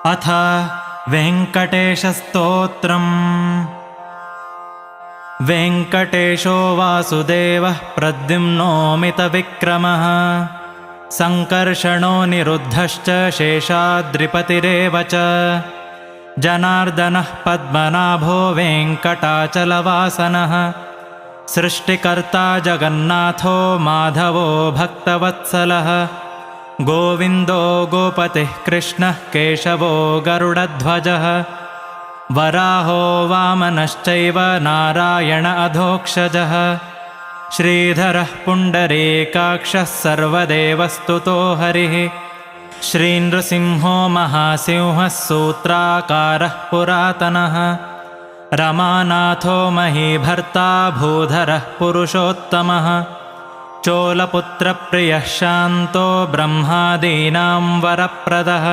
अथ वेङ्कटेशस्तोत्रम्। वेङ्कटेशो वासुदेवः प्रद्युम्नोऽमितविक्रमः सङ्कर्षणो निरुद्धश्च शेषाद्रिपतिरेव च जनार्दनः पद्मनाभो वेङ्कटाचलवासनः सृष्टिकर्ता जगन्नाथो माधवो भक्तवत्सलः गोविन्दो गोपतिः कृष्णः केशवो गरुडध्वजः वराहो वामनश्चैव नारायण अधोक्षजः श्रीधरः पुण्डरीकाक्षः सर्वदेवस्तुतो हरिः श्रीनृसिंहो महासिंहः सूत्राकारः पुरातनः रमानाथो महीभर्ता भूधरः पुरुषोत्तमः चोलपुत्रप्रियः शान्तो ब्रह्मादीनां वरप्रदः